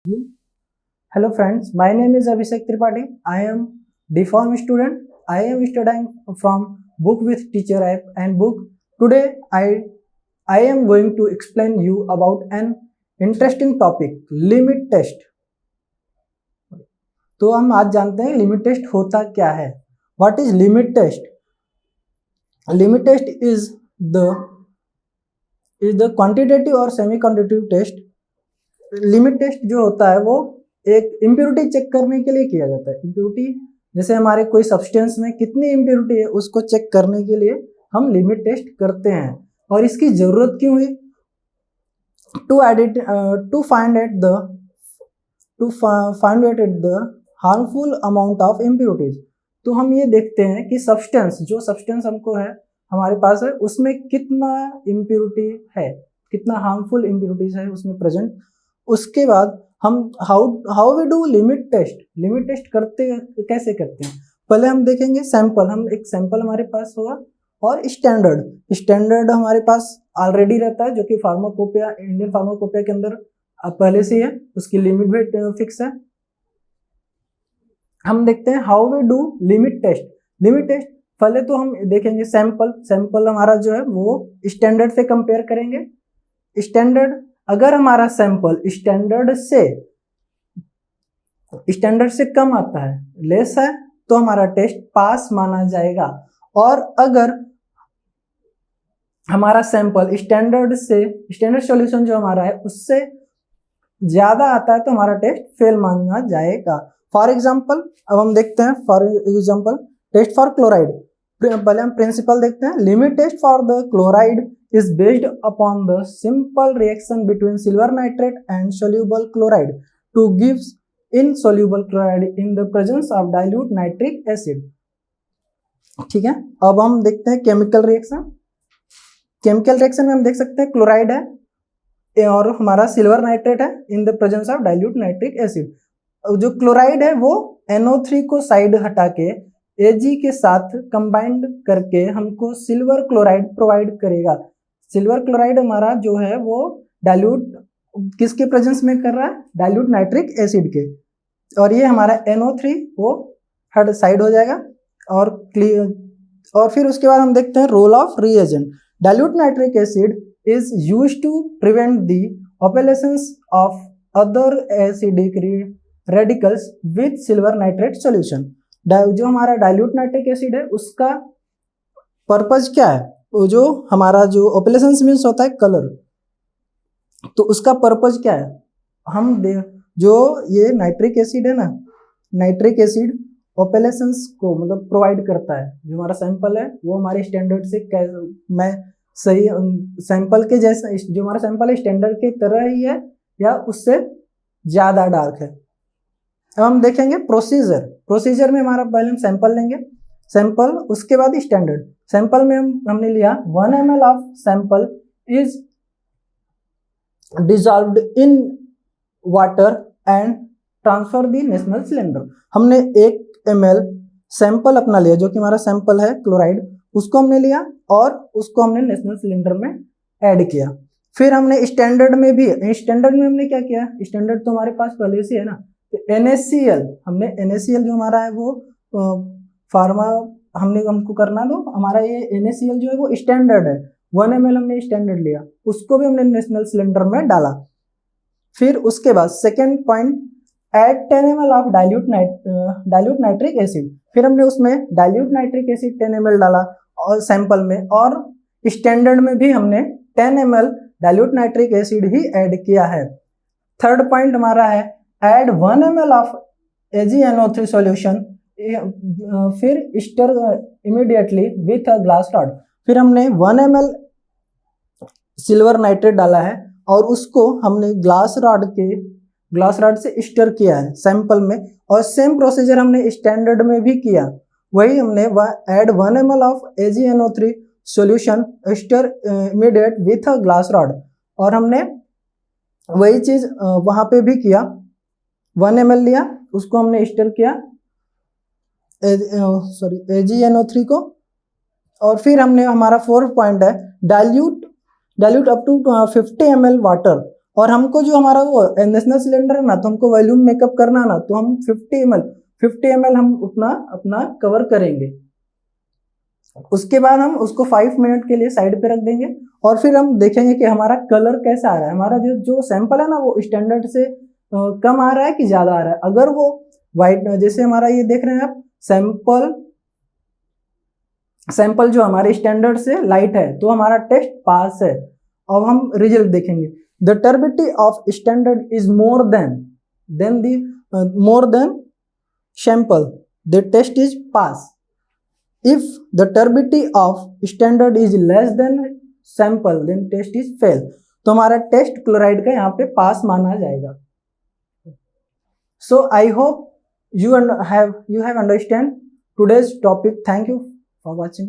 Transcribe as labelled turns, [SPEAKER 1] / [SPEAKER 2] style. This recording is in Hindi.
[SPEAKER 1] Hello friends, my name is Abhishek Tripathi. I am deform student. I am studying from Book with Teacher app and book. Today I am going to explain you about an interesting topic, limit test. तो हम आज जानते हैं लिमिट टेस्ट होता क्या है. What is limit test? Limit test is the quantitative और semi quantitative test. Limit test जो होता है वो एक इम्प्योरिटी चेक करने के लिए किया जाता है. इम्प्योरिटी जैसे हमारे कोई सब्सटेंस में कितनी इम्प्योरिटी है उसको चेक करने के लिए हम लिमिट टेस्ट करते हैं. और इसकी जरूरत क्यों हुई? To find out the harmful amount of impurities. तो हम ये देखते हैं कि जो सब्सटेंस हमको है हमारे पास है उसमें कितना इम्प्योरिटी है, कितना हार्मफुल इम्प्योरिटीज है उसमें प्रेजेंट. उसके बाद हम how we do limit test. Limit test कैसे करते हैं? पहले हम देखेंगे सैंपल. एक सैंपल हमारे पास होगा और स्टैंडर्ड हमारे पास ऑलरेडी रहता है जो कि फार्माकोपिया, इंडियन फार्माकोपिया के अंदर पहले से है, उसकी लिमिट भी फिक्स है. हम देखते हैं how we do limit test. पहले तो हम देखेंगे सैंपल हमारा जो है वो स्टैंडर्ड से कंपेयर करेंगे. स्टैंडर्ड अगर हमारा सैंपल स्टैंडर्ड से कम आता है, लेस है, तो हमारा टेस्ट पास माना जाएगा. और अगर हमारा सैंपल स्टैंडर्ड सॉल्यूशन जो हमारा है उससे ज्यादा आता है तो हमारा टेस्ट फेल माना जाएगा. फॉर एग्जांपल अब हम देखते हैं टेस्ट फॉर क्लोराइड. पहले हम प्रिंसिपल देखते हैं. Limit test for the chloride is based upon the simple reaction between silver nitrate and soluble chloride to give insoluble chloride in the presence of dilute nitric acid. ठीक है. अब हम देखते हैं केमिकल रिएक्शन में हम देख सकते हैं क्लोराइड है और हमारा सिल्वर नाइट्रेट है in the presence of dilute nitric acid. जो क्लोराइड है वो NO3 को साइड हटा के Ag के साथ कंबाइंड करके हमको सिल्वर क्लोराइड प्रोवाइड करेगा. सिल्वर क्लोराइड हमारा जो है वो डाइल्यूट किसके प्रेजेंस में कर रहा है? डाइल्यूट नाइट्रिक एसिड के. और ये हमारा NO3 वो हट साइड हो जाएगा. और फिर उसके बाद हम देखते हैं role of reagent. Dilute nitric acid is used to prevent the operations of other acidic radicals with silver nitrate solution. जो हमारा डाइल्यूट नाइट्रिक एसिड है उसका पर्पज क्या है? जो हमारा जो ऑपेलेशंस मीन्स होता है कलर, तो उसका पर्पज क्या है? जो ये नाइट्रिक एसिड है ना, नाइट्रिक एसिड ऑपेलेशंस को मतलब प्रोवाइड करता है. जो हमारा सैंपल है वो हमारे स्टैंडर्ड से सैंपल के जैसा, जो हमारा सैंपल है स्टैंडर्ड के तरह ही है या उससे ज्यादा डार्क है. अब हम देखेंगे प्रोसीजर में हमारा पहले हम सैंपल लेंगे. सैंपल उसके बाद स्टैंडर्ड. सैंपल में हमने लिया 1 ml of sample is dissolved in water and transfer the national cylinder. हमने 1 ml सैंपल अपना लिया जो कि हमारा सैंपल है क्लोराइड, उसको हमने लिया और उसको हमने नेशनल सिलेंडर में ऐड किया. फिर हमने स्टैंडर्ड में हमने क्या किया? स्टैंडर्ड तो हमारे पास पहले से है ना, तो NaCl जो हमारा है वो हमको करना दो. हमारा ये NaCl जो है वो स्टैंडर्ड है. 1 ml हमने स्टैंडर्ड लिया, उसको भी हमने नेशनल सिलेंडर में डाला. फिर उसके बाद second point, add 10 ml of dilute nitric acid. फिर हमने उसमें डाइल्यूट नाइट्रिक एसिड 10 ml डाला और सैंपल में, और स्टैंडर्ड में भी हमने 10 ml डाइल्यूट नाइट्रिक एसिड ही ऐड किया है. थर्ड पॉइंट हमारा है add 1 ml of AgNO3 solution, फिर stir immediately with a glass rod. फिर हमने 1 ml सिल्वर नाइट्रेट डाला है और उसको हमने ग्लास रॉड से स्टर किया है सैंपल में. और सेम प्रोसीजर हमने स्टैंडर्ड में भी किया. वही हमने add 1 ml of AgNO3 solution, stir immediate with a glass rod, और हमने वही चीज वहां पे भी किया. 1 ml लिया, उसको हमने स्टर किया AgNO3 को. और फिर हमने हमारा 4th पॉइंट है dilute up to 50 ml water, और हमको जो हमारा वो नेशनल सिलेंडर है ना, तो हमको वॉल्यूम मेकअप करना ना, तो हम 50 ml हम उतना अपना कवर करेंगे। उसके बाद हम उसको 5 मिनट के लिए साइड पे रख देंगे और फिर हम देखेंगे कि हमारा कलर कैसा आ रहा है। हमारा जो सैंपल है ना वो स्टैंडर्ड से कम आ रहा है कि ज्यादा आ रहा है। अगर वो वाइट, जैसे हमारा ये देख रहे हैं आप, सैंपल जो हमारे स्टैंडर्ड से लाइट है तो हमारा टेस्ट पास है। अब हम रिजल्ट देखेंगे। The turbidity of standard is more than sample, the test is pass. If the turbidity of standard is less than sample then test is fail. तो हमारा टेस्ट क्लोराइड का यहाँ पे पास माना जाएगा। So I hope you have understand today's topic. Thank you for watching.